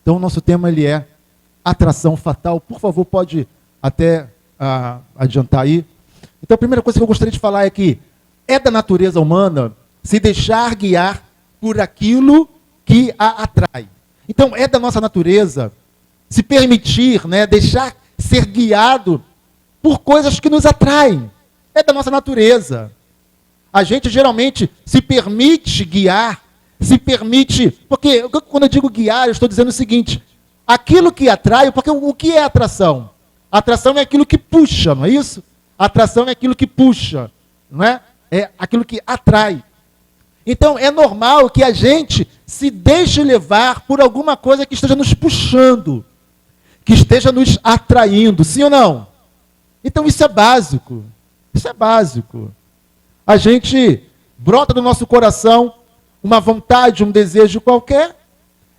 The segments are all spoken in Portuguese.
Então, o nosso tema ele é atração fatal. Por favor, pode até adiantar aí. Então, a primeira coisa que eu gostaria de falar é que é da natureza humana se deixar guiar por aquilo que a atrai. Então, é da nossa natureza se permitir, deixar ser guiado por coisas que nos atraem. É da nossa natureza. A gente geralmente se permite guiar, se permite... Porque quando eu digo guiar, eu estou dizendo o seguinte: aquilo que atrai, porque o que é atração? Atração é aquilo que puxa, não é isso? Atração é aquilo que puxa, não é? É aquilo que atrai. Então, é normal que a gente se deixe levar por alguma coisa que esteja nos puxando, que esteja nos atraindo, sim ou não? Então, isso é básico. Isso é básico. A gente brota do nosso coração uma vontade, um desejo qualquer,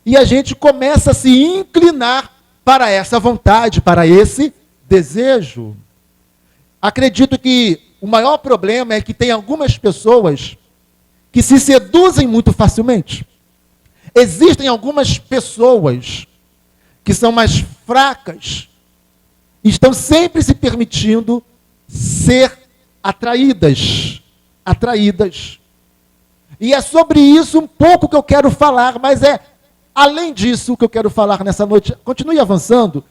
e a gente começa a se inclinar para essa vontade, para esse desejo. Acredito que o maior problema é que tem algumas pessoas que se seduzem muito facilmente. Existem algumas pessoas que são mais fracas e estão sempre se permitindo ser atraídas. E é sobre isso um pouco que eu quero falar, mas é além disso que eu quero falar nessa noite. Continue avançando.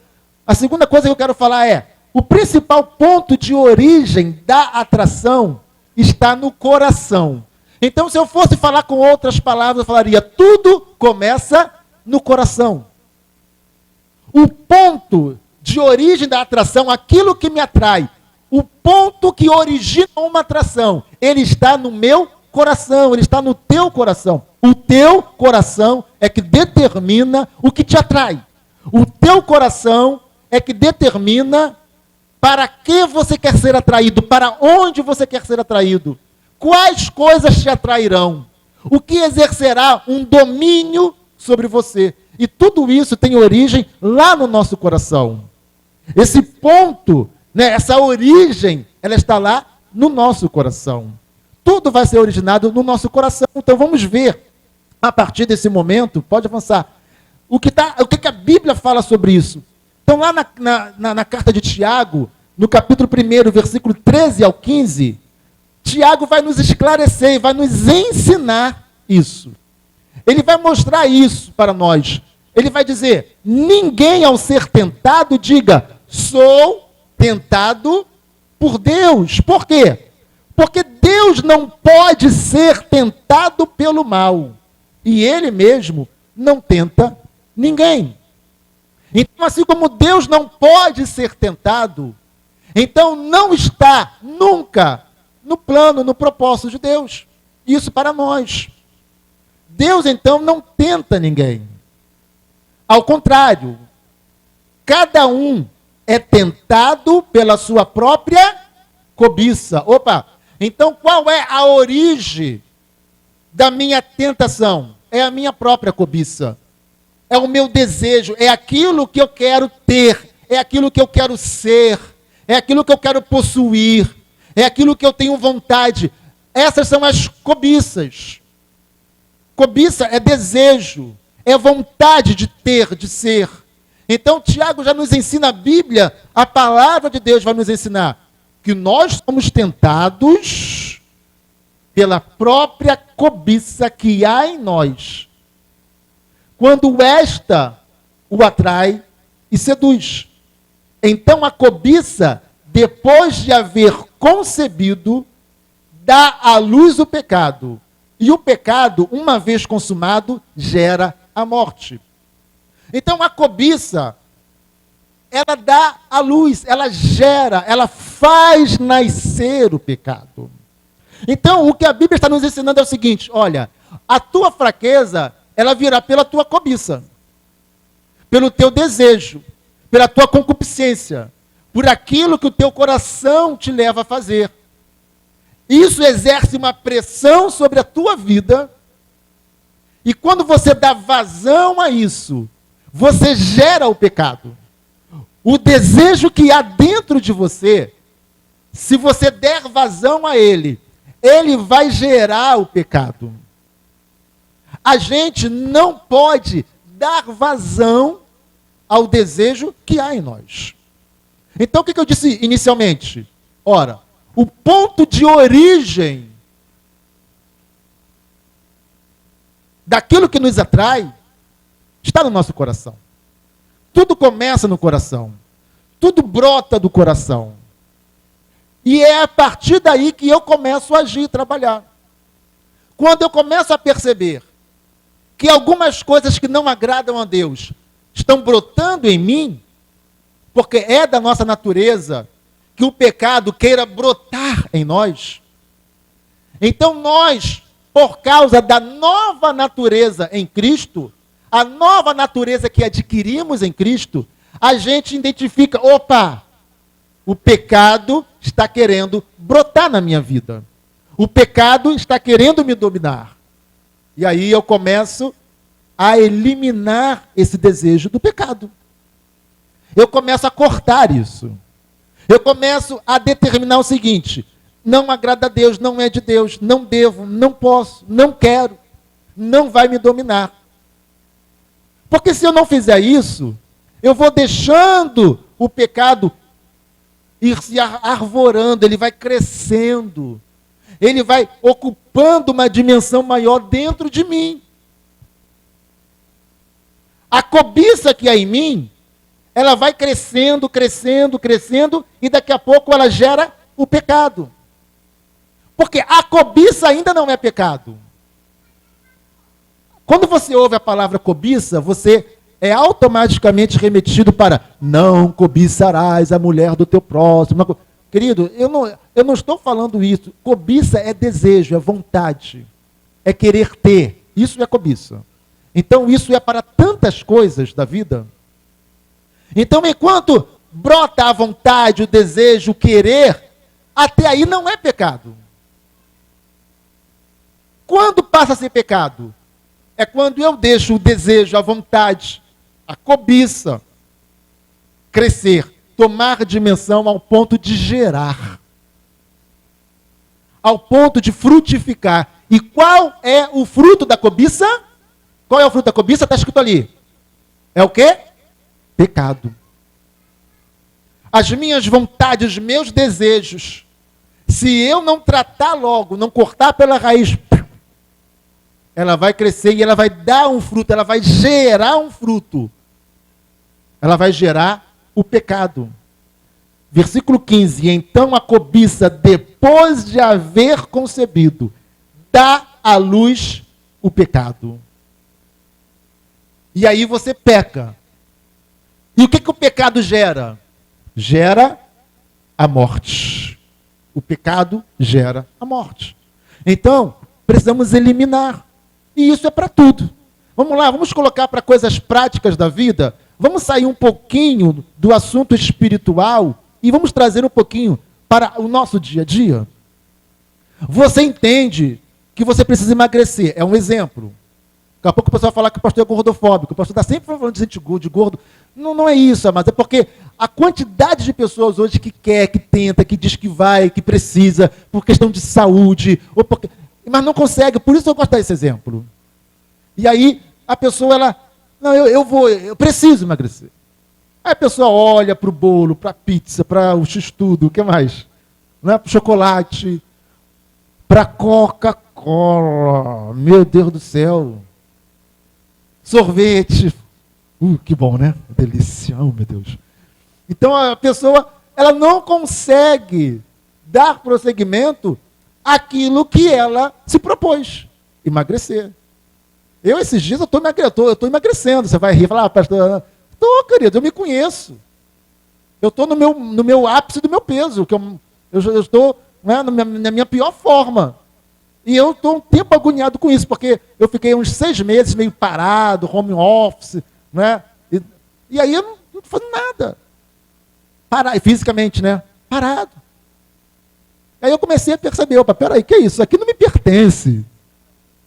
A segunda coisa que eu quero falar é: o principal ponto de origem da atração está no coração. Então, se eu fosse falar com outras palavras, eu falaria: tudo começa no coração. O ponto de origem da atração, aquilo que me atrai, o ponto que origina uma atração, ele está no meu coração, ele está no teu coração. O teu coração é que determina o que te atrai. O teu coração é que determina para que você quer ser atraído, para onde você quer ser atraído. Quais coisas te atrairão? O que exercerá um domínio sobre você? E tudo isso tem origem lá no nosso coração. Esse ponto, essa origem, ela está lá no nosso coração. Tudo vai ser originado no nosso coração. Então vamos ver, a partir desse momento, pode avançar, o que a Bíblia fala sobre isso. Então lá na carta de Tiago, no capítulo 1, versículo 13 ao 15, Tiago vai nos esclarecer e vai nos ensinar isso. Ele vai mostrar isso para nós. Ele vai dizer: ninguém ao ser tentado diga, sou tentado por Deus. Por quê? Porque Deus não pode ser tentado pelo mal. E Ele mesmo não tenta ninguém. Então, assim como Deus não pode ser tentado, então não está nunca no plano, no propósito de Deus. Isso para nós. Deus, então, não tenta ninguém. Ao contrário, cada um é tentado pela sua própria cobiça. Então qual é a origem da minha tentação? É a minha própria cobiça. É o meu desejo, é aquilo que eu quero ter, é aquilo que eu quero ser, é aquilo que eu quero possuir, é aquilo que eu tenho vontade. Essas são as cobiças. Cobiça é desejo, é vontade de ter, de ser. Então, Tiago já nos ensina, a Bíblia, a palavra de Deus vai nos ensinar que nós somos tentados pela própria cobiça que há em nós, quando esta o atrai e seduz. Então, a cobiça, depois de haver concebido, dá à luz o pecado. E o pecado, uma vez consumado, gera a morte. Então a cobiça, ela dá à luz, ela gera, ela faz nascer o pecado. Então o que a Bíblia está nos ensinando é o seguinte: olha, a tua fraqueza, ela virá pela tua cobiça, pelo teu desejo, pela tua concupiscência, por aquilo que o teu coração te leva a fazer. Isso exerce uma pressão sobre a tua vida, e quando você dá vazão a isso, você gera o pecado. O desejo que há dentro de você, se você der vazão a ele, ele vai gerar o pecado. A gente não pode dar vazão ao desejo que há em nós. Então, o que eu disse inicialmente? Ora, o ponto de origem daquilo que nos atrai está no nosso coração. Tudo começa no coração. Tudo brota do coração. E é a partir daí que eu começo a agir, trabalhar. Quando eu começo a perceber que algumas coisas que não agradam a Deus estão brotando em mim, porque é da nossa natureza que o pecado queira brotar em nós. Então nós, por causa da nova natureza em Cristo, a nova natureza que adquirimos em Cristo, a gente identifica, opa, o pecado está querendo brotar na minha vida. O pecado está querendo me dominar. E aí eu começo a eliminar esse desejo do pecado. Eu começo a cortar isso. Eu começo a determinar o seguinte: não agrada a Deus, não é de Deus, não devo, não posso, não quero, não vai me dominar. Porque se eu não fizer isso, eu vou deixando o pecado ir se arvorando, ele vai crescendo, ele vai ocupando uma dimensão maior dentro de mim. A cobiça que há em mim, ela vai crescendo, crescendo, crescendo, e daqui a pouco ela gera o pecado. Porque a cobiça ainda não é pecado. Quando você ouve a palavra cobiça, você é automaticamente remetido para não cobiçarás a mulher do teu próximo. Querido, eu não estou falando isso. Cobiça é desejo, é vontade, é querer ter. Isso é cobiça. Então isso é para tantas coisas da vida. Então enquanto brota a vontade, o desejo, o querer, até aí não é pecado. Quando passa a ser pecado? É quando eu deixo o desejo, a vontade, a cobiça crescer, tomar dimensão ao ponto de gerar, ao ponto de frutificar. E qual é o fruto da cobiça? Qual é o fruto da cobiça? Está escrito ali. É o quê? Pecado. As minhas vontades, os meus desejos, se eu não tratar logo, não cortar pela raiz, ela vai crescer e ela vai dar um fruto, ela vai gerar um fruto. Ela vai gerar o pecado. Versículo 15. Então a cobiça, depois de haver concebido, dá à luz o pecado. E aí você peca. E o que o pecado gera? Gera a morte. O pecado gera a morte. Então, precisamos eliminar. E isso é para tudo. Vamos lá, vamos colocar para coisas práticas da vida. Vamos sair um pouquinho do assunto espiritual e vamos trazer um pouquinho para o nosso dia a dia. Você entende que você precisa emagrecer. É um exemplo. Daqui a pouco o pessoal vai falar que o pastor é gordofóbico. O pastor está sempre falando de gente de gordo. Não, não é isso, mas é porque a quantidade de pessoas hoje que quer, que tenta, que diz que vai, que precisa, por questão de saúde, ou porque... mas não consegue. Por isso eu gosto desse exemplo. E aí a pessoa, ela... não, eu preciso emagrecer. Aí a pessoa olha para o bolo, para a pizza, para o x-tudo, o que mais? Para o chocolate, para a Coca-Cola. Meu Deus do céu. Sorvete. Que bom, né? Delícia. Oh, meu Deus. Então a pessoa, ela não consegue dar prosseguimento àquilo que ela se propôs. Emagrecer. Esses dias, eu estou emagrecendo. Você vai rir e falar, pastor, estou, querido, eu me conheço. Eu estou no meu ápice do meu peso, que eu estou, né, na minha pior forma. E eu estou um tempo agoniado com isso, porque eu fiquei uns 6 meses meio parado, home office, né? E aí eu não estou fazendo nada. Fisicamente, né? Parado. Aí eu comecei a perceber, opa, peraí, que é isso? Isso aqui não me pertence.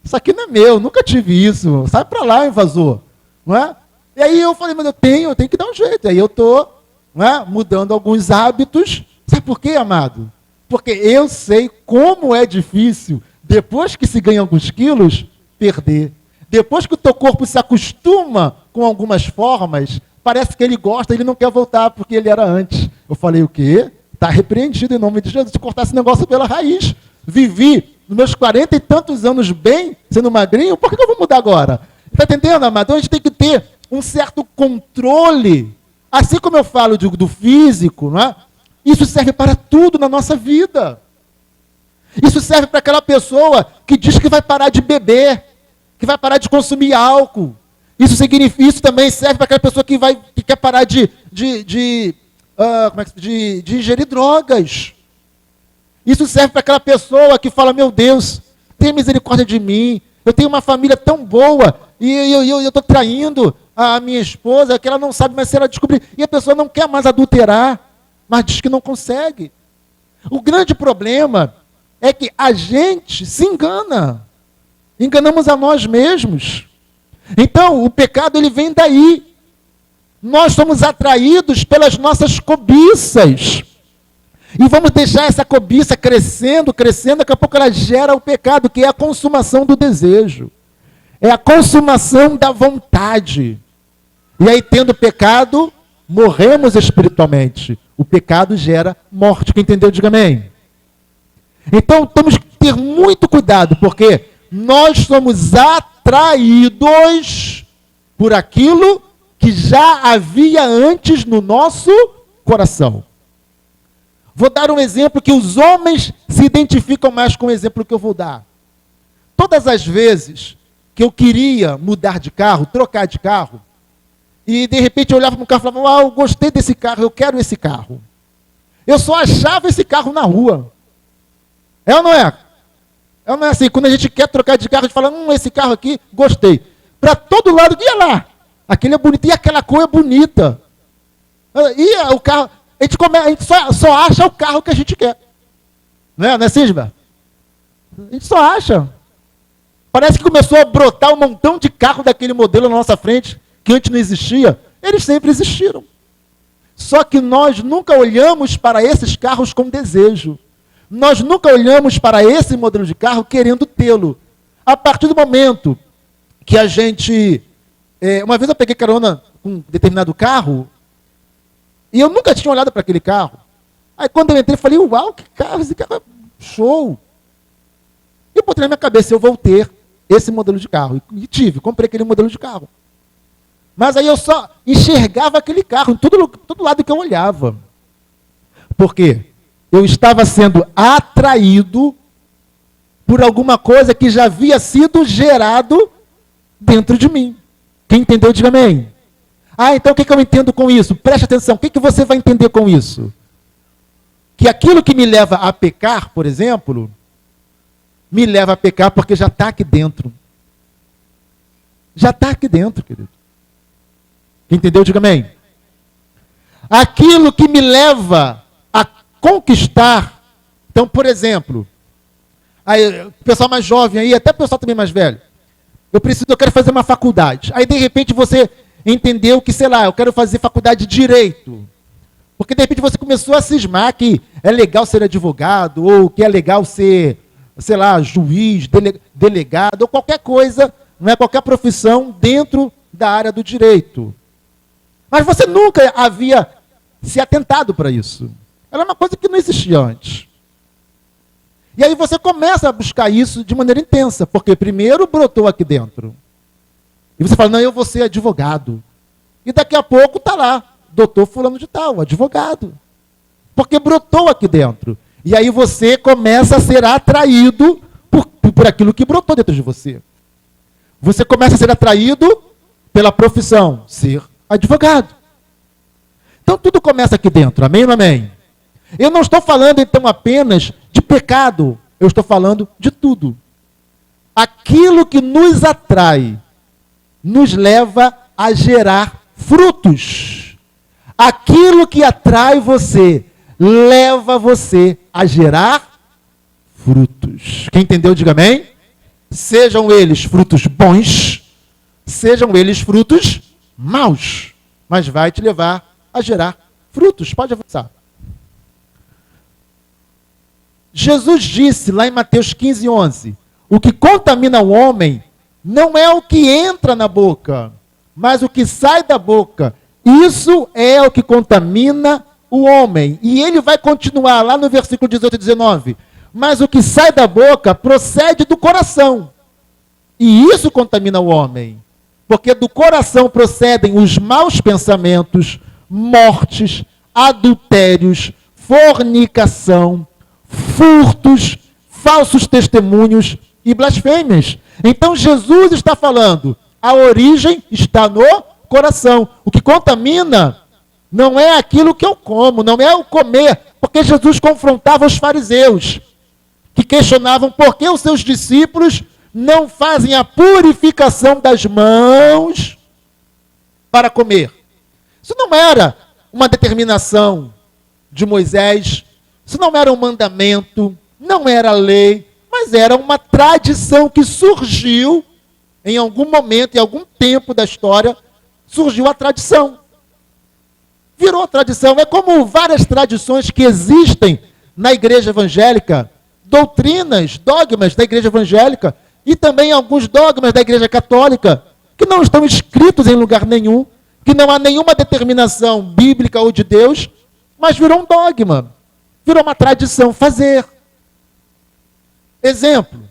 Isso aqui não é meu, nunca tive isso. Sai para lá, invasor. Não é? E aí eu falei, mas eu tenho que dar um jeito. Aí eu estou, né, mudando alguns hábitos. Sabe por quê, amado? Porque eu sei como é difícil, depois que se ganha alguns quilos, perder. depois que o teu corpo se acostuma com algumas formas, parece que ele gosta, ele não quer voltar porque ele era antes. Eu falei, o quê? Está repreendido em nome de Jesus, de cortar esse negócio pela raiz. Vivi nos meus 40 e tantos anos bem, sendo magrinho, por que eu vou mudar agora? Está entendendo, amado? Então a gente tem que ter um certo controle. Assim como eu falo do físico, não é? Isso serve para tudo na nossa vida. Isso serve para aquela pessoa que diz que vai parar de beber, que vai parar de consumir álcool. Isso também serve para aquela pessoa que quer parar de ingerir drogas. Isso serve para aquela pessoa que fala, meu Deus, tenha misericórdia de mim, eu tenho uma família tão boa, e eu estou traindo a minha esposa, que ela não sabe, mas se ela descobrir, e a pessoa não quer mais adulterar, mas diz que não consegue. O grande problema é que a gente se engana. Enganamos a nós mesmos. Então, o pecado, ele vem daí. Nós somos atraídos pelas nossas cobiças. E vamos deixar essa cobiça crescendo, daqui a pouco ela gera o pecado, que é a consumação do desejo. É a consumação da vontade. E aí, tendo pecado, morremos espiritualmente. O pecado gera morte. Quem entendeu, diga amém. Então, temos que ter muito cuidado, porque nós somos atraídos por aquilo que já havia antes no nosso coração. Vou dar um exemplo que os homens se identificam mais com o exemplo que eu vou dar. Todas as vezes que eu queria mudar de carro, trocar de carro, e de repente eu olhava para o carro e falava, eu gostei desse carro, eu quero esse carro. Eu só achava esse carro na rua. É ou não é? É ou não é assim? Quando a gente quer trocar de carro, a gente fala, esse carro aqui, gostei. Para todo lado, ia lá. Aquele é bonito, e aquela cor é bonita. E o carro, a gente só acha o carro que a gente quer. Não é assim, Gilberto? A gente só acha. Parece que começou a brotar um montão de carro daquele modelo na nossa frente, que antes não existia. Eles sempre existiram. Só que nós nunca olhamos para esses carros com desejo. Nós nunca olhamos para esse modelo de carro querendo tê-lo. A partir do momento que a gente... uma vez eu peguei carona com um determinado carro, e eu nunca tinha olhado para aquele carro. Aí quando eu entrei, eu falei, uau, que carro, esse carro é show. E eu botei na minha cabeça, eu vou ter esse modelo de carro. E comprei aquele modelo de carro. Mas aí eu só enxergava aquele carro, em todo lado que eu olhava. Por quê? Eu estava sendo atraído por alguma coisa que já havia sido gerado dentro de mim. Quem entendeu, diga amém. Então o que eu entendo com isso? Preste atenção, o que você vai entender com isso? Que aquilo que me leva a pecar, por exemplo, me leva a pecar porque já está aqui dentro. Já está aqui dentro, querido. Quem entendeu, diga amém. Aquilo que me leva a conquistar. Então, por exemplo, aí, o pessoal mais jovem aí, até o pessoal também mais velho, eu quero fazer uma faculdade. Aí, de repente, você entendeu que, sei lá, eu quero fazer faculdade de Direito. Porque, de repente, você começou a cismar que é legal ser advogado, ou que é legal ser, sei lá, juiz, delegado, ou qualquer coisa, não é qualquer profissão dentro da área do direito. Mas você nunca havia se atentado para isso. Era uma coisa que não existia antes. E aí você começa a buscar isso de maneira intensa, porque primeiro brotou aqui dentro. E você fala, não, eu vou ser advogado. E daqui a pouco está lá, doutor fulano de tal, advogado. Porque brotou aqui dentro. E aí você começa a ser atraído por aquilo que brotou dentro de você. Você começa a ser atraído pela profissão, ser advogado. Então tudo começa aqui dentro, amém ou não amém? Eu não estou falando então apenas de pecado, eu estou falando de tudo. Aquilo que nos atrai, nos leva a gerar frutos. Aquilo que atrai você, leva você a gerar frutos. Quem entendeu, diga amém. Sejam eles frutos bons, sejam eles frutos maus, mas vai te levar a gerar frutos. Pode avançar. Jesus disse lá em Mateus 15:11, o que contamina o homem não é o que entra na boca, mas o que sai da boca. Isso é o que contamina o homem. E ele vai continuar lá no versículo 18 e 19. Mas o que sai da boca procede do coração. E isso contamina o homem. Porque do coração procedem os maus pensamentos, mortes, adultérios, fornicação, furtos, falsos testemunhos e blasfêmias. Então Jesus está falando, a origem está no coração. O que contamina não é aquilo que eu como, não é o comer, porque Jesus confrontava os fariseus, que questionavam por que os seus discípulos não fazem a purificação das mãos para comer. Isso não era uma determinação de Moisés, isso não era um mandamento, não era lei, mas era uma tradição que surgiu em algum momento, em algum tempo da história, surgiu a tradição. Virou tradição. É como várias tradições que existem na igreja evangélica, doutrinas, dogmas da igreja evangélica, e também alguns dogmas da igreja católica, que não estão escritos em lugar nenhum, que não há nenhuma determinação bíblica ou de Deus, mas virou um dogma, virou uma tradição fazer. Exemplo,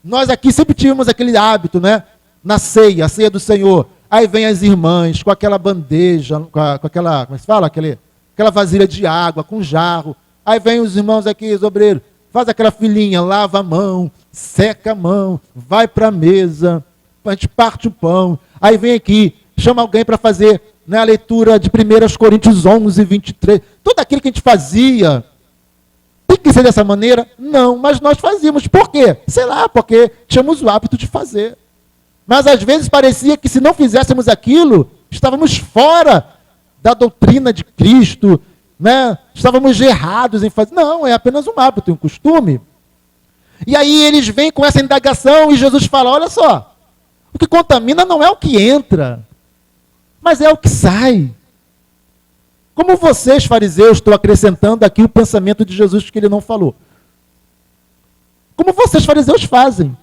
nós aqui sempre tínhamos aquele hábito, né? Na ceia, a ceia do Senhor, aí vem as irmãs com aquela bandeja, com aquela, como é que se fala? Aquela vasilha de água, com jarro, aí vem os irmãos aqui, os obreiros, faz aquela filinha, lava a mão, seca a mão, vai para a mesa, a gente parte o pão, aí vem aqui, chama alguém para fazer, né, a leitura de 1 Coríntios 11, 23, tudo aquilo que a gente fazia. Tem que ser dessa maneira? Não, mas nós fazíamos. Por quê? Sei lá, porque tínhamos o hábito de fazer. Mas às vezes parecia que se não fizéssemos aquilo, estávamos fora da doutrina de Cristo, né? Estávamos errados em fazer. Não, é apenas um hábito, um costume. E aí eles vêm com essa indagação e Jesus fala, olha só, o que contamina não é o que entra, mas é o que sai. Como vocês, fariseus, estou acrescentando aqui o pensamento de Jesus que ele não falou. Como vocês, fariseus, fazem?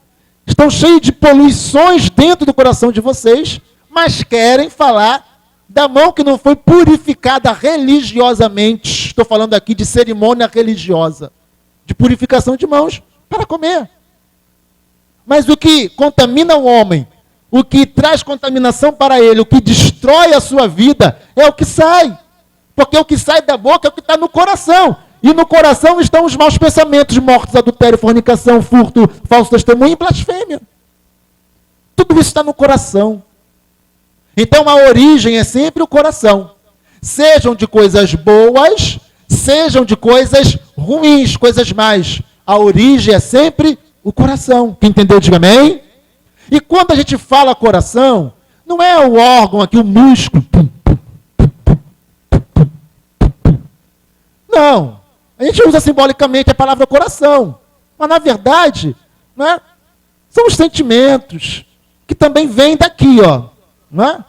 Estão cheios de poluições dentro do coração de vocês, mas querem falar da mão que não foi purificada religiosamente. Estou falando aqui de cerimônia religiosa, de purificação de mãos para comer. Mas o que contamina o homem, o que traz contaminação para ele, o que destrói a sua vida, é o que sai. Porque o que sai da boca é o que está no coração. E no coração estão os maus pensamentos, mortes, adultério, fornicação, furto, falso testemunho e blasfêmia. Tudo isso está no coração. Então a origem é sempre o coração. Sejam de coisas boas, sejam de coisas ruins, coisas más. A origem é sempre o coração. Quem entendeu, diga amém. E quando a gente fala coração, não é o órgão aqui, o músculo. Não, a gente usa simbolicamente a palavra coração, mas na verdade, né, são os sentimentos, que também vêm daqui, ó, né,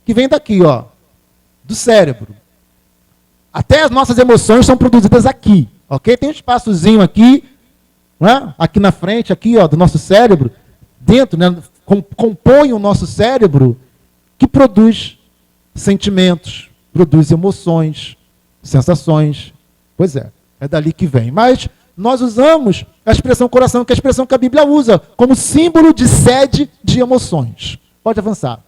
que vêm daqui, ó, do cérebro. Até as nossas emoções são produzidas aqui, ok? Tem um espaçozinho aqui, né, aqui na frente, aqui, ó, do nosso cérebro, dentro, né, compõe o nosso cérebro, que produz sentimentos, produz emoções, sensações. Pois é dali que vem. Mas nós usamos a expressão coração, que é a expressão que a Bíblia usa, como símbolo de sede de emoções. Pode avançar.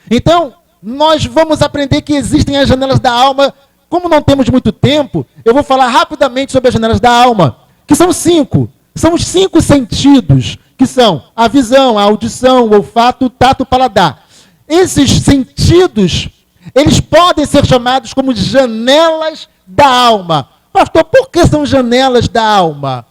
Então, nós vamos aprender que existem as janelas da alma. Como não temos muito tempo, eu vou falar rapidamente sobre as janelas da alma, que são 5. São os 5 sentidos, que são a visão, a audição, o olfato, o tato, o paladar. Esses sentidos, eles podem ser chamados como janelas da alma. Pastor, por que são janelas da alma?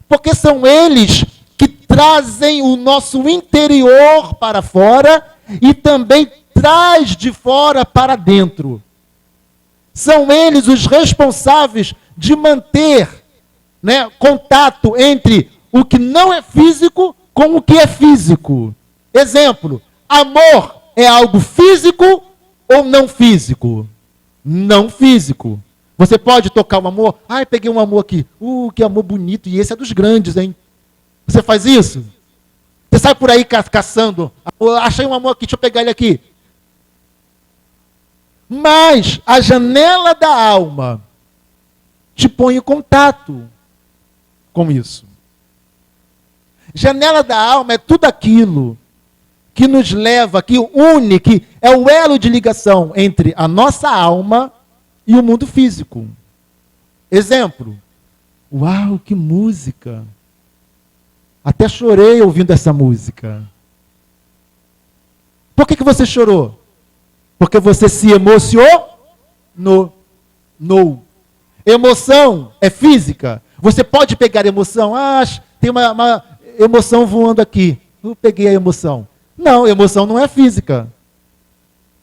Porque são eles que trazem o nosso interior para fora e também traz de fora para dentro. São eles os responsáveis de manter, né, contato entre o que não é físico com o que é físico. Exemplo, amor é algo físico ou não físico? Não físico. Você pode tocar um amor? Ai, peguei um amor aqui. Que amor bonito. E esse é dos grandes, hein? Você faz isso? Você sai por aí caçando. Achei um amor aqui, deixa eu pegar ele aqui. Mas a janela da alma te põe em contato com isso. Janela da alma é tudo aquilo que nos leva, que une, que é o elo de ligação entre a nossa alma e o mundo físico. Exemplo. Uau, que música! Até chorei ouvindo essa música. Por que você chorou? Porque você se emocionou. Emoção é física. Você pode pegar emoção. Tem uma emoção voando aqui. Eu peguei a emoção. Não, emoção não é física.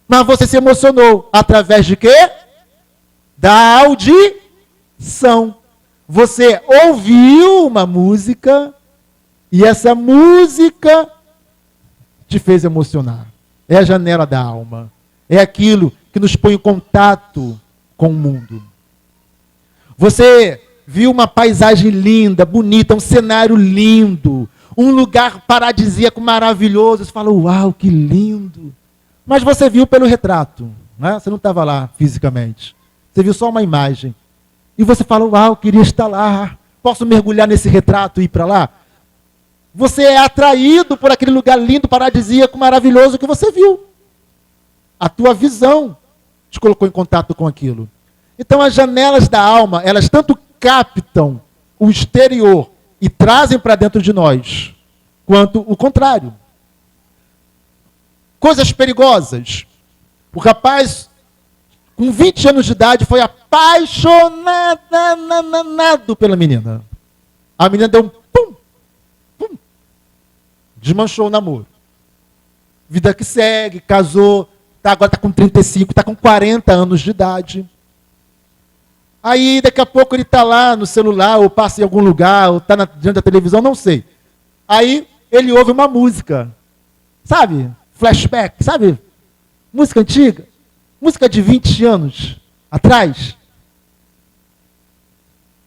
Mas você se emocionou. Através de quê? Da audição. Você ouviu uma música e essa música te fez emocionar. É a janela da alma. É aquilo que nos põe em contato com o mundo. Você viu uma paisagem linda, bonita, um cenário lindo, um lugar paradisíaco maravilhoso. Você fala, uau, que lindo. Mas você viu pelo retrato, né? Você não estava lá fisicamente. Você viu só uma imagem. E você fala, uau, queria estar lá. Posso mergulhar nesse retrato e ir para lá? Você é atraído por aquele lugar lindo, paradisíaco, maravilhoso que você viu. A tua visão te colocou em contato com aquilo. Então as janelas da alma, elas tanto captam o exterior e trazem para dentro de nós, quanto o contrário. Coisas perigosas. O rapaz, com 20 anos de idade, foi apaixonado pela menina. A menina deu um pum, pum, desmanchou o namoro. Vida que segue, casou, agora está com 35, está com 40 anos de idade. Aí, daqui a pouco, ele está lá no celular, ou passa em algum lugar, ou está diante da televisão, não sei. Aí, ele ouve uma música. Sabe? Flashback, sabe? Música antiga. Música de 20 anos atrás.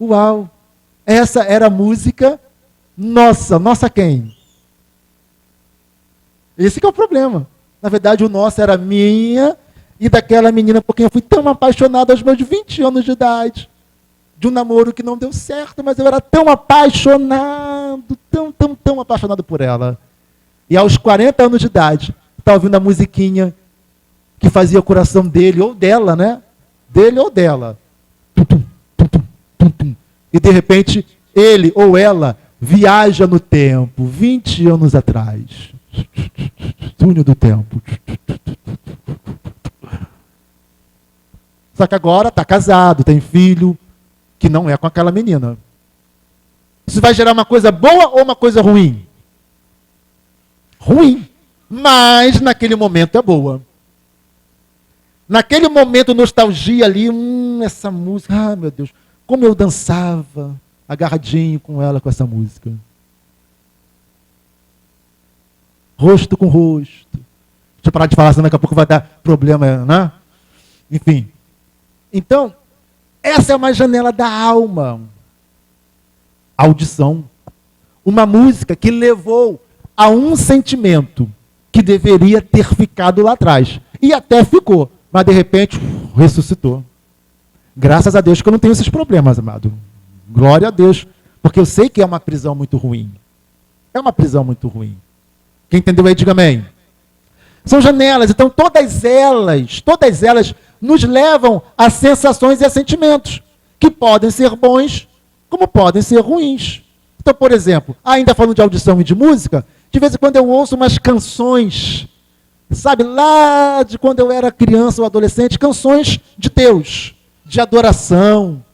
Uau! Essa era a música nossa quem? Esse que é o problema. Na verdade, o nosso era minha e daquela menina, porque eu fui tão apaixonado aos meus 20 anos de idade. De um namoro que não deu certo, mas eu era tão apaixonado, tão apaixonado por ela. E aos 40 anos de idade, estava ouvindo a musiquinha que fazia o coração dele ou dela, né? Dele ou dela. E de repente, ele ou ela viaja no tempo, 20 anos atrás. Túnel do tempo. Só que agora está casado, tem filho, que não é com aquela menina. Isso vai gerar uma coisa boa ou uma coisa ruim? Ruim. Mas naquele momento é boa. Naquele momento, nostalgia ali, essa música, meu Deus, como eu dançava agarradinho com ela, com essa música. Rosto com rosto. Deixa eu parar de falar, senão daqui a pouco vai dar problema, né? Enfim. Então, essa é uma janela da alma. Audição. Uma música que levou a um sentimento que deveria ter ficado lá atrás. E até ficou. Mas de repente, ressuscitou. Graças a Deus que eu não tenho esses problemas, amado. Glória a Deus. Porque eu sei que é uma prisão muito ruim. É uma prisão muito ruim. Quem entendeu aí, diga amém. São janelas, então todas elas nos levam a sensações e a sentimentos, que podem ser bons, como podem ser ruins. Então, por exemplo, ainda falando de audição e de música, de vez em quando eu ouço umas canções, sabe, lá de quando eu era criança ou adolescente, canções de Deus, de adoração,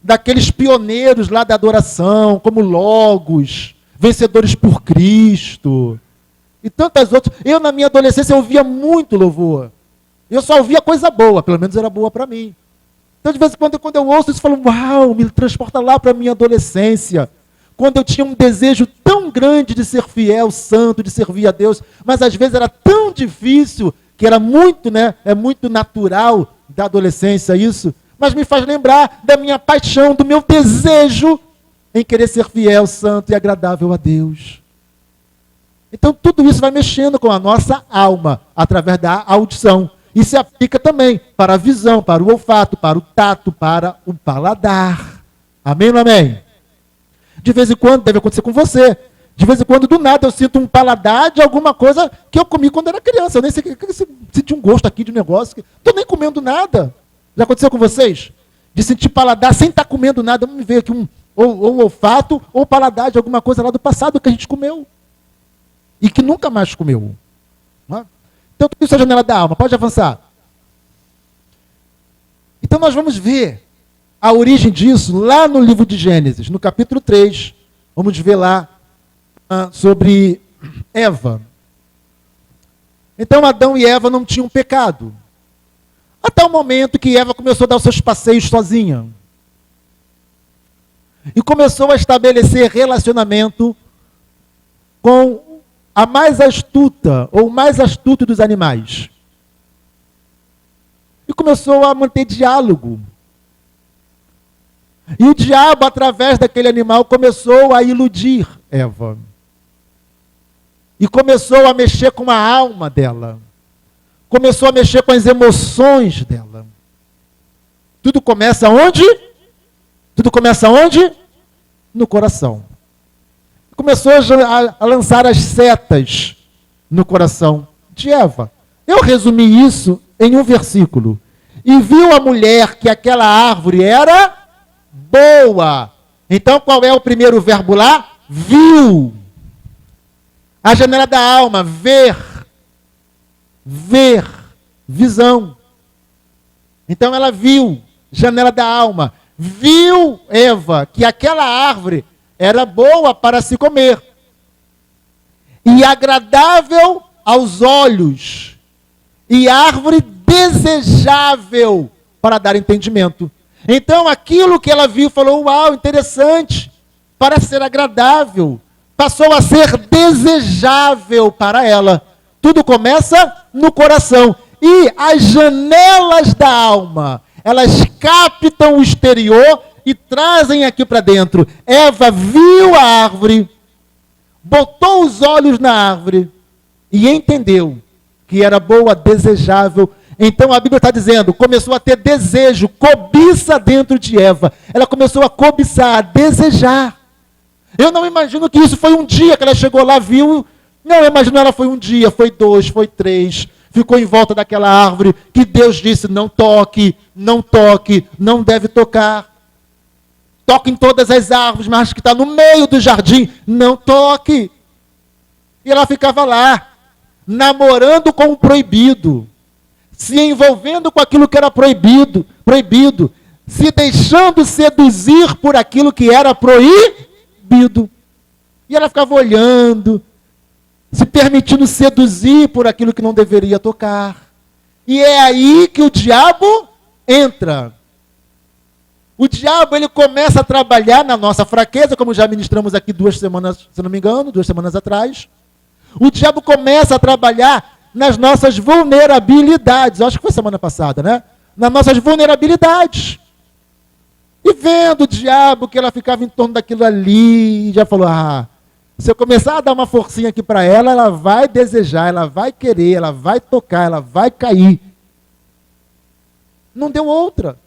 daqueles pioneiros lá da adoração, como Logos, Vencedores por Cristo, e tantas outras. Eu, na minha adolescência, eu ouvia muito louvor. Eu só ouvia coisa boa, pelo menos era boa para mim. Então, de vez em quando eu ouço isso, eu falo, uau, me transporta lá para a minha adolescência. Quando eu tinha um desejo tão grande de ser fiel, santo, de servir a Deus, mas às vezes era tão difícil, que era muito, né, é muito natural da adolescência isso, mas me faz lembrar da minha paixão, do meu desejo em querer ser fiel, santo e agradável a Deus. Então, tudo isso vai mexendo com a nossa alma, através da audição. E se aplica também para a visão, para o olfato, para o tato, para o paladar. Amém ou não amém? De vez em quando, deve acontecer com você. De vez em quando, do nada, eu sinto um paladar de alguma coisa que eu comi quando era criança. Eu nem sei senti um gosto aqui de um negócio. Estou nem comendo nada. Já aconteceu com vocês? De sentir paladar sem estar comendo nada. Vamos ver aqui ou um olfato ou paladar de alguma coisa lá do passado que a gente comeu. E que nunca mais comeu. Não é? Então, tudo isso é a janela da alma. Pode avançar. Então, nós vamos ver a origem disso lá no livro de Gênesis, no capítulo 3. Vamos ver lá sobre Eva. Então, Adão e Eva não tinham pecado. Até o momento que Eva começou a dar os seus passeios sozinha. E começou a estabelecer relacionamento com a mais astuta, ou o mais astuto dos animais. E começou a manter diálogo. E o diabo, através daquele animal, começou a iludir Eva. E começou a mexer com a alma dela. Começou a mexer com as emoções dela. Tudo começa onde? Tudo começa onde? No coração. Começou a lançar as setas no coração de Eva. Eu resumi isso em um versículo. E viu a mulher que aquela árvore era boa. Então, qual é o primeiro verbo lá? Viu. A janela da alma, ver. Ver. Visão. Então, ela viu. Janela da alma. Viu, Eva, que aquela árvore era boa para se comer. E agradável aos olhos. E árvore desejável para dar entendimento. Então, aquilo que ela viu, falou, uau, interessante, parece ser agradável, passou a ser desejável para ela. Tudo começa no coração. E as janelas da alma, elas captam o exterior e trazem aqui para dentro. Eva viu a árvore, botou os olhos na árvore e entendeu que era boa, desejável. Então a Bíblia está dizendo, começou a ter desejo, cobiça dentro de Eva. Ela começou a cobiçar, a desejar. Eu não imagino que isso foi um dia que ela chegou lá, viu. Não, eu imagino ela foi um dia, foi 2, foi 3. Ficou em volta daquela árvore que Deus disse, não toque, não toque, não deve tocar. Toque em todas as árvores, mas que está no meio do jardim, não toque. E ela ficava lá, namorando com o proibido, se envolvendo com aquilo que era proibido, se deixando seduzir por aquilo que era proibido. E ela ficava olhando, se permitindo seduzir por aquilo que não deveria tocar. E é aí que o diabo entra. O diabo, ele começa a trabalhar na nossa fraqueza, como já ministramos aqui 2 semanas, se não me engano, 2 semanas atrás. O diabo começa a trabalhar nas nossas vulnerabilidades. Eu acho que foi semana passada, né? Nas nossas vulnerabilidades. E vendo o diabo que ela ficava em torno daquilo ali, já falou, se eu começar a dar uma forcinha aqui para ela, ela vai desejar, ela vai querer, ela vai tocar, ela vai cair. Não deu outra.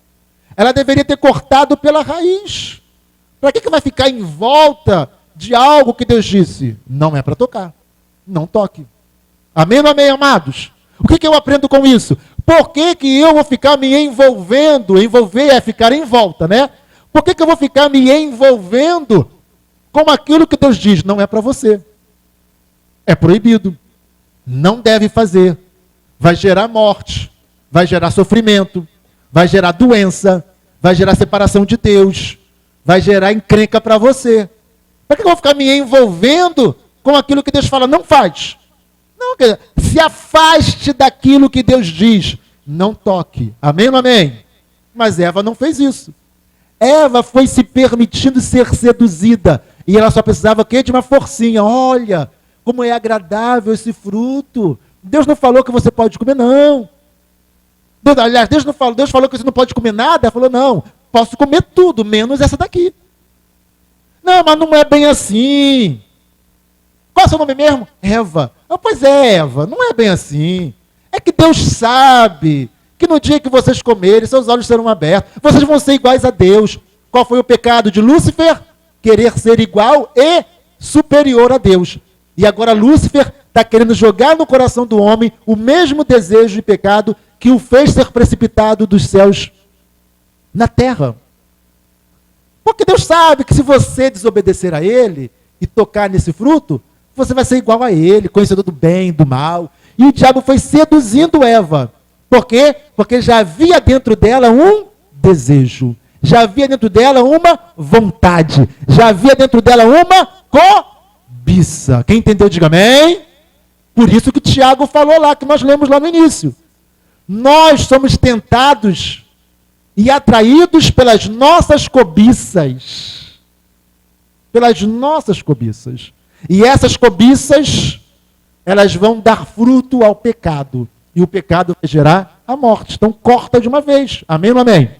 Ela deveria ter cortado pela raiz. Para que vai ficar em volta de algo que Deus disse? Não é para tocar. Não toque. Amém ou amém, amados? O que eu aprendo com isso? Por que eu vou ficar me envolvendo? Envolver é ficar em volta, né? Por que eu vou ficar me envolvendo com aquilo que Deus diz? Não é para você. É proibido. Não deve fazer. Vai gerar morte. Vai gerar sofrimento. Vai gerar doença. Vai gerar separação de Deus. Vai gerar encrenca para você. Para que eu vou ficar me envolvendo com aquilo que Deus fala? Não faz. Não, se afaste daquilo que Deus diz. Não toque. Amém ou amém? Mas Eva não fez isso. Eva foi se permitindo ser seduzida. E ela só precisava de uma forcinha. Olha, como é agradável esse fruto. Deus não falou que você pode comer, não. Aliás, Deus falou que você não pode comer nada. Ela falou, não, posso comer tudo, menos essa daqui. Não, mas não é bem assim. Qual é o seu nome mesmo? Eva. Pois é, Eva, não é bem assim. É que Deus sabe que no dia que vocês comerem, seus olhos serão abertos, vocês vão ser iguais a Deus. Qual foi o pecado de Lúcifer? Querer ser igual e superior a Deus. E agora Lúcifer está querendo jogar no coração do homem o mesmo desejo de pecado que o fez ser precipitado dos céus na terra. Porque Deus sabe que se você desobedecer a Ele e tocar nesse fruto, você vai ser igual a Ele, conhecedor do bem e do mal. E o diabo foi seduzindo Eva. Por quê? Porque já havia dentro dela um desejo. Já havia dentro dela uma vontade. Já havia dentro dela uma cobiça. Quem entendeu, diga amém. Por isso que Tiago falou lá, que nós lemos lá no início. Nós somos tentados e atraídos pelas nossas cobiças. Pelas nossas cobiças. E essas cobiças, elas vão dar fruto ao pecado. E o pecado vai gerar a morte. Então corta de uma vez. Amém ou não amém?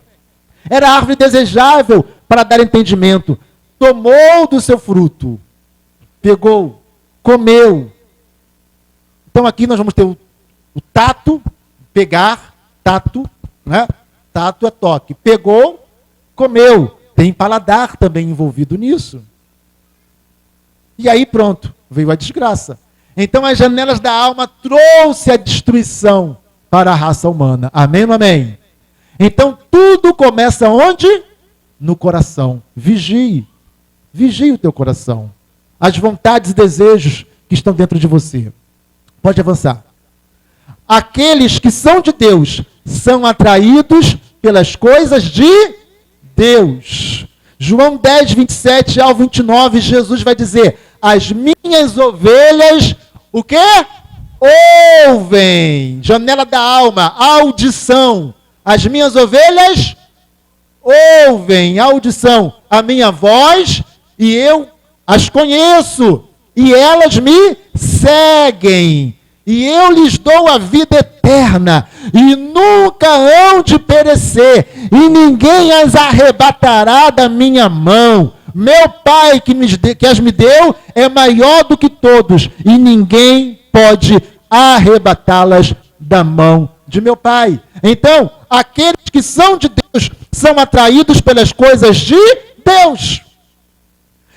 Era árvore desejável para dar entendimento. Tomou do seu fruto. Pegou. Comeu. Então aqui nós vamos ter o tato, pegar, tato, né? Tato é toque. Pegou, comeu. Tem paladar também envolvido nisso. E aí pronto, veio a desgraça. Então as janelas da alma trouxe a destruição para a raça humana. Amém ou não amém? Então tudo começa onde? No coração. Vigie. Vigie o teu coração. As vontades e desejos que estão dentro de você. Pode avançar. Aqueles que são de Deus são atraídos pelas coisas de Deus. João 10, 27 ao 29, Jesus vai dizer: as minhas ovelhas, o quê? Ouvem. Janela da alma, audição. As minhas ovelhas ouvem, audição, a minha voz, e eu as conheço, e elas me seguem. E eu lhes dou a vida eterna, e nunca hão de perecer, e ninguém as arrebatará da minha mão. Meu Pai que as me deu é maior do que todos, e ninguém pode arrebatá-las da mão de meu Pai. Então, aqueles que são de Deus são atraídos pelas coisas de Deus.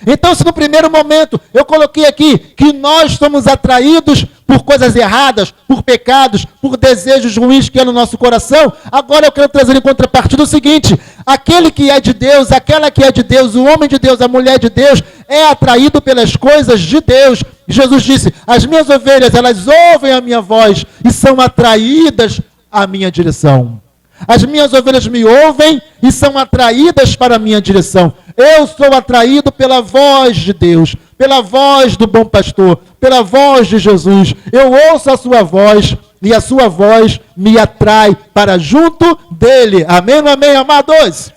Então, se no primeiro momento eu coloquei aqui que nós somos atraídos por coisas erradas, por pecados, por desejos ruins que há no nosso coração, agora eu quero trazer em contrapartida o seguinte: aquele que é de Deus, aquela que é de Deus, o homem de Deus, a mulher de Deus, é atraído pelas coisas de Deus. Jesus disse: as minhas ovelhas, elas ouvem a minha voz e são atraídas à minha direção. As minhas ovelhas me ouvem e são atraídas para a minha direção. Eu sou atraído pela voz de Deus, pela voz do bom pastor, pela voz de Jesus. Eu ouço a sua voz e a sua voz me atrai para junto dele. Amém ou amém, amados?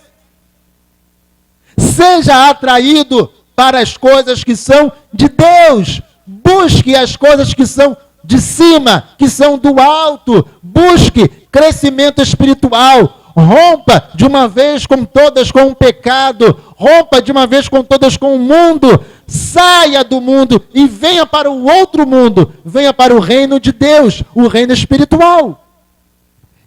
Seja atraído para as coisas que são de Deus. Busque as coisas que são de cima, que são do alto. Busque crescimento espiritual. Rompa de uma vez com todas com o pecado. Rompa de uma vez com todas com o mundo. Saia do mundo e venha para o outro mundo. Venha para o reino de Deus, o reino espiritual.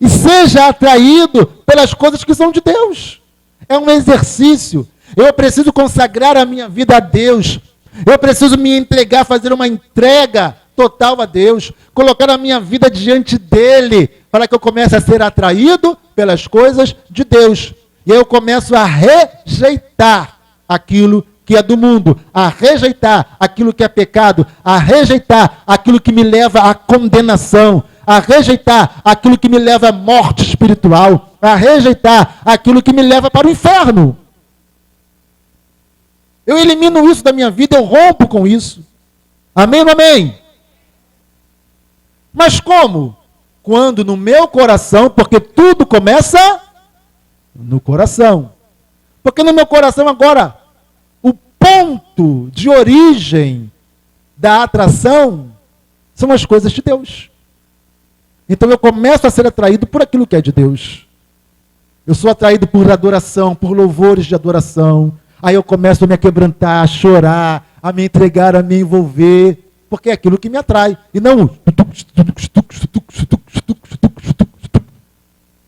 E seja atraído pelas coisas que são de Deus. É um exercício. Eu preciso consagrar a minha vida a Deus. Eu preciso me entregar, fazer uma entrega total a Deus, colocar a minha vida diante dele, para que eu comece a ser atraído pelas coisas de Deus. E aí eu começo a rejeitar aquilo que é do mundo, a rejeitar aquilo que é pecado, a rejeitar aquilo que me leva à condenação, a rejeitar aquilo que me leva à morte espiritual, a rejeitar aquilo que me leva para o inferno. Eu elimino isso da minha vida, eu rompo com isso. Amém ou não amém? Mas como? Quando no meu coração, porque tudo começa no coração. Porque no meu coração agora, o ponto de origem da atração são as coisas de Deus. Então eu começo a ser atraído por aquilo que é de Deus. Eu sou atraído por adoração, por louvores de adoração. Aí eu começo a me quebrantar, a chorar, a me entregar, a me envolver, porque é aquilo que me atrai, e não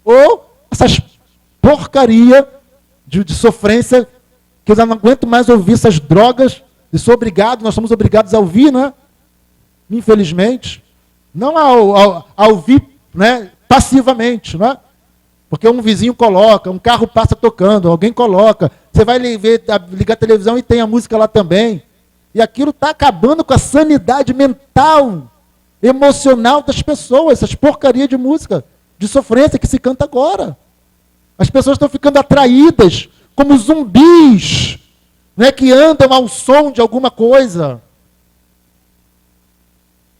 ou essas porcaria de sofrência, que eu já não aguento mais ouvir essas drogas, e sou obrigado, nós somos obrigados a ouvir, né? Infelizmente, não a ouvir, né, passivamente, né? Porque um vizinho coloca, um carro passa tocando, alguém coloca, você vai ligar a televisão e tem a música lá também, e aquilo está acabando com a sanidade mental, emocional das pessoas, essas porcarias de música, de sofrência que se canta agora. As pessoas estão ficando atraídas como zumbis, né, que andam ao som de alguma coisa.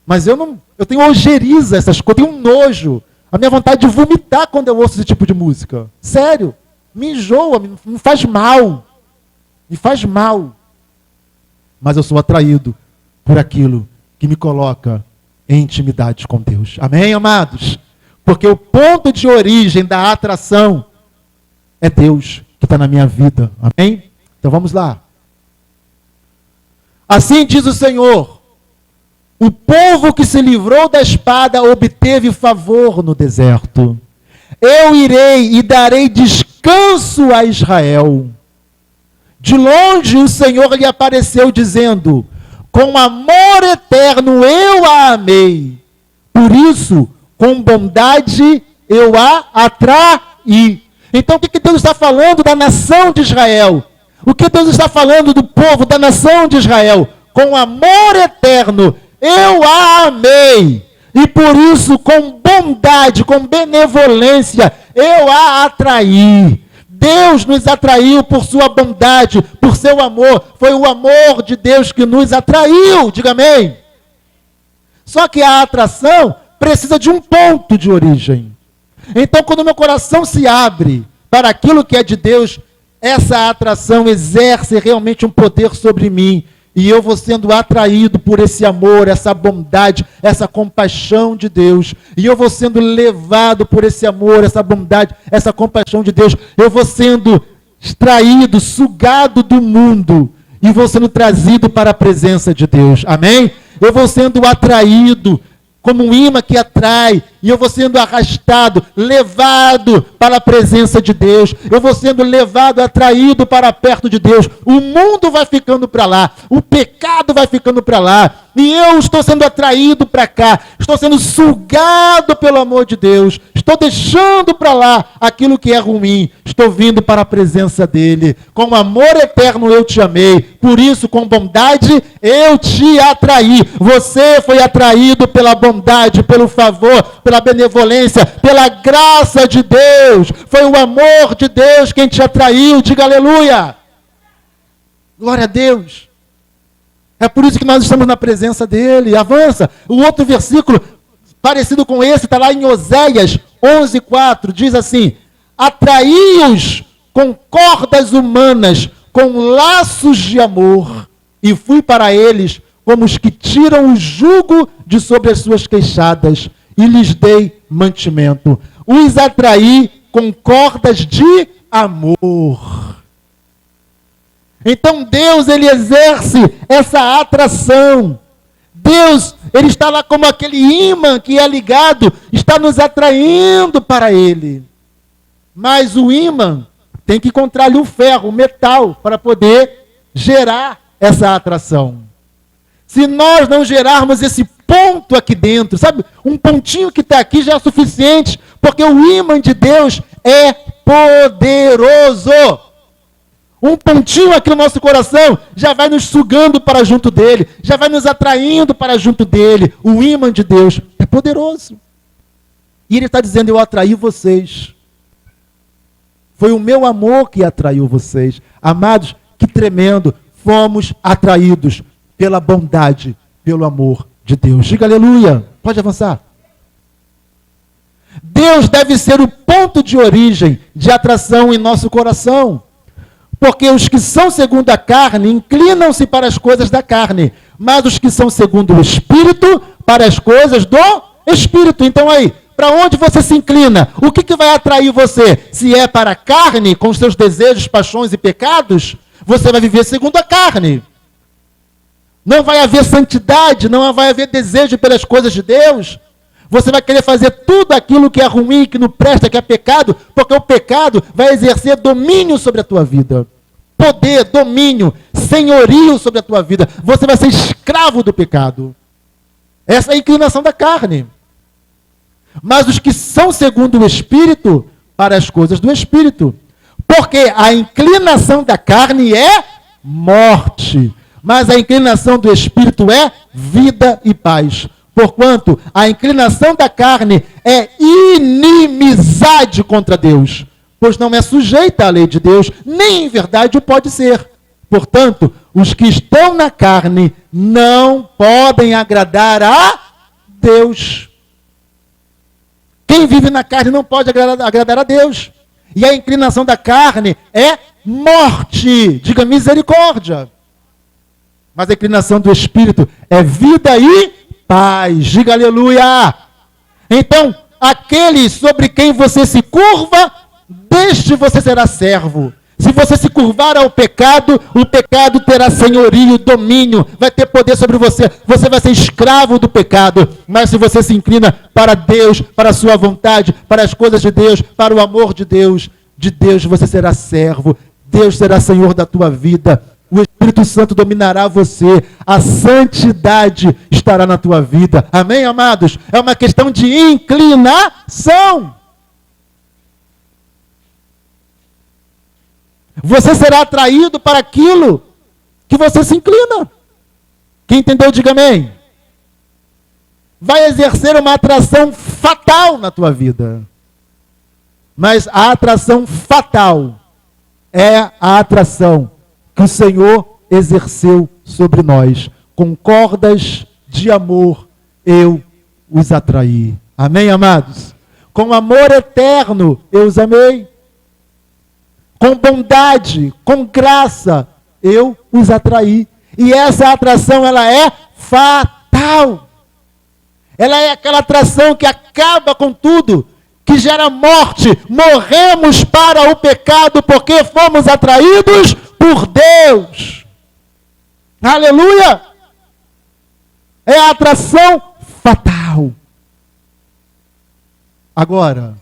Mas eu tenho ojeriza essas coisas, eu tenho um nojo. A minha vontade de vomitar quando eu ouço esse tipo de música. Sério, me enjoa, me faz mal. Me faz mal. Mas eu sou atraído por aquilo que me coloca em intimidade com Deus. Amém, amados? Porque o ponto de origem da atração é Deus que está na minha vida. Amém? Então vamos lá. Assim diz o Senhor: o povo que se livrou da espada obteve favor no deserto. Eu irei e darei descanso a Israel. De longe o Senhor lhe apareceu dizendo: com amor eterno eu a amei. Por isso, com bondade eu a atraí. Então o que Deus está falando da nação de Israel? O que Deus está falando do povo da nação de Israel? Com amor eterno eu a amei. E por isso, com bondade, com benevolência, eu a atraí. Deus nos atraiu por sua bondade, por seu amor. Foi o amor de Deus que nos atraiu. Diga amém. Só que a atração precisa de um ponto de origem. Então, quando meu coração se abre para aquilo que é de Deus, essa atração exerce realmente um poder sobre mim. E eu vou sendo atraído por esse amor, essa bondade, essa compaixão de Deus. E eu vou sendo levado por esse amor, essa bondade, essa compaixão de Deus. Eu vou sendo extraído, sugado do mundo. E vou sendo trazido para a presença de Deus. Amém? Eu vou sendo atraído como um imã que atrai, e eu vou sendo arrastado, levado para a presença de Deus, eu vou sendo levado, atraído para perto de Deus, o mundo vai ficando para lá, o pecado vai ficando para lá, e eu estou sendo atraído para cá, estou sendo sugado pelo amor de Deus, estou deixando para lá aquilo que é ruim, estou vindo para a presença dEle, com amor eterno eu te amei, por isso com bondade eu te atraí, você foi atraído pela bondade, pelo favor, pela benevolência, pela graça de Deus, foi o amor de Deus quem te atraiu, diga aleluia, glória a Deus. É por isso que nós estamos na presença dEle. Avança, o outro versículo parecido com esse está lá em Oséias 11:4, diz assim: atraí-os com cordas humanas, com laços de amor, e fui para eles como os que tiram o jugo de sobre as suas queixadas, e lhes dei mantimento. Os atraí com cordas de amor. Então Deus, Ele exerce essa atração. Deus, Ele está lá como aquele imã que é ligado, está nos atraindo para Ele. Mas o imã tem que encontrar-lhe o ferro, o metal, para poder gerar essa atração. Se nós não gerarmos esse ponto aqui dentro, sabe? Um pontinho que está aqui já é suficiente, porque o imã de Deus é poderoso. Um pontinho aqui no nosso coração já vai nos sugando para junto dele, já vai nos atraindo para junto dele. O imã de Deus é poderoso. E ele está dizendo: eu atraí vocês. Foi o meu amor que atraiu vocês. Amados, que tremendo. Fomos atraídos pela bondade, pelo amor de Deus. Diga aleluia. Pode avançar. Deus deve ser o ponto de origem de atração em nosso coração. Porque os que são segundo a carne inclinam-se para as coisas da carne, mas os que são segundo o Espírito, para as coisas do Espírito. Então aí, para onde você se inclina? O que vai atrair você? Se é para a carne, com os seus desejos, paixões e pecados, você vai viver segundo a carne. não vai haver santidade, não vai haver desejo pelas coisas de Deus. Você vai querer fazer tudo aquilo que é ruim, que não presta, que é pecado, porque o pecado vai exercer domínio sobre a tua vida. Poder, domínio, senhorio sobre a tua vida. Você vai ser escravo do pecado. Essa é a inclinação da carne. Mas os que são segundo o Espírito, para as coisas do Espírito. Porque a inclinação da carne é morte, mas a inclinação do Espírito é vida e paz. Porquanto a inclinação da carne é inimizade contra Deus, pois não é sujeita à lei de Deus, nem em verdade o pode ser. Portanto, os que estão na carne não podem agradar a Deus. Quem vive na carne não pode agradar a Deus. E a inclinação da carne é morte. Diga misericórdia. Mas a inclinação do Espírito é vida e paz. Diga aleluia. Então, aquele sobre quem você se curva, deste você será servo. Se você se curvar ao pecado, o pecado terá senhorio, domínio, vai ter poder sobre você. Você vai ser escravo do pecado. Mas se você se inclina para Deus, para a sua vontade, para as coisas de Deus, para o amor de Deus você será servo. Deus será Senhor da tua vida. O Espírito Santo dominará você. A santidade estará na tua vida. Amém, amados? É uma questão de inclinação. Você será atraído para aquilo que você se inclina. Quem entendeu, diga amém. Vai exercer uma atração fatal na tua vida. Mas a atração fatal é a atração que o Senhor exerceu sobre nós. Com cordas de amor eu os atraí. Amém, amados? Com amor eterno eu os amei. Com bondade, com graça, eu os atraí. E essa atração, ela é fatal. Ela é aquela atração que acaba com tudo, que gera morte. Morremos para o pecado porque fomos atraídos por Deus. Aleluia! É a atração fatal. Agora,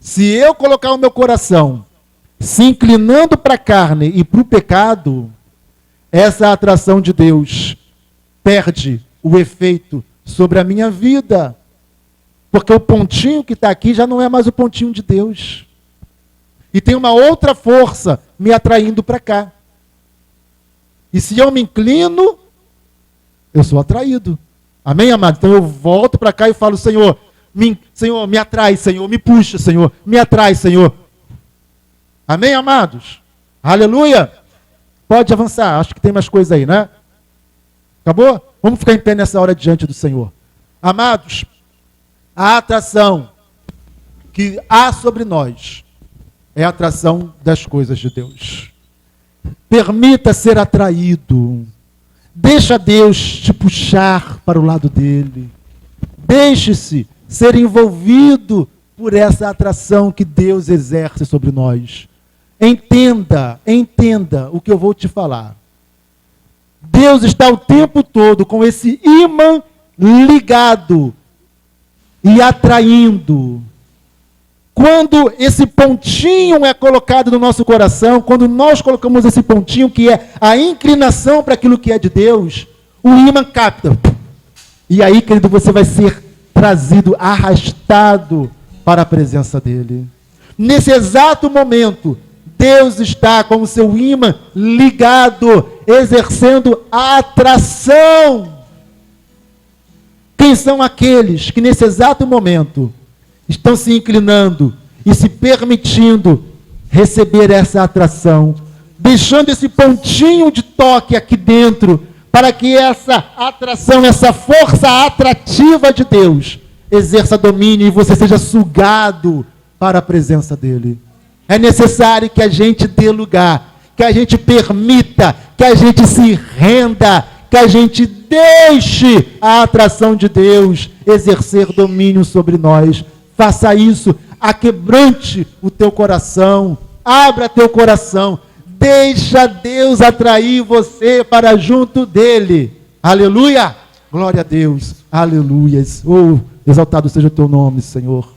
se eu colocar o meu coração se inclinando para a carne e para o pecado, essa atração de Deus perde o efeito sobre a minha vida. Porque o pontinho que está aqui já não é mais o pontinho de Deus. E tem uma outra força me atraindo para cá. E se eu me inclino, eu sou atraído. Amém, amado? Então eu volto para cá e falo, Senhor, me atrai, Senhor, me puxa, Senhor, me atrai, Senhor. Amém, amados? Aleluia! Pode avançar, acho que tem mais coisa aí, né? Acabou? Vamos ficar em pé nessa hora diante do Senhor. Amados, a atração que há sobre nós é a atração das coisas de Deus. Permita ser atraído. Deixa Deus te puxar para o lado dele. Deixe-se ser envolvido por essa atração que Deus exerce sobre nós. Entenda o que eu vou te falar. Deus está o tempo todo com esse ímã ligado e atraindo. Quando esse pontinho é colocado no nosso coração, quando nós colocamos esse pontinho que é a inclinação para aquilo que é de Deus, o ímã capta. E aí, querido, você vai ser trazido, arrastado para a presença dele. Nesse exato momento, Deus está com o seu ímã ligado, exercendo a atração. Quem são aqueles que nesse exato momento estão se inclinando e se permitindo receber essa atração, deixando esse pontinho de toque aqui dentro, para que essa atração, essa força atrativa de Deus exerça domínio e você seja sugado para a presença dele. É necessário que a gente dê lugar, que a gente permita, que a gente se renda, que a gente deixe a atração de Deus exercer domínio sobre nós. Faça isso, aquebrante o teu coração, abra teu coração, deixa Deus atrair você para junto dele. Aleluia! Glória a Deus. Aleluias. Oh, exaltado seja o teu nome, Senhor.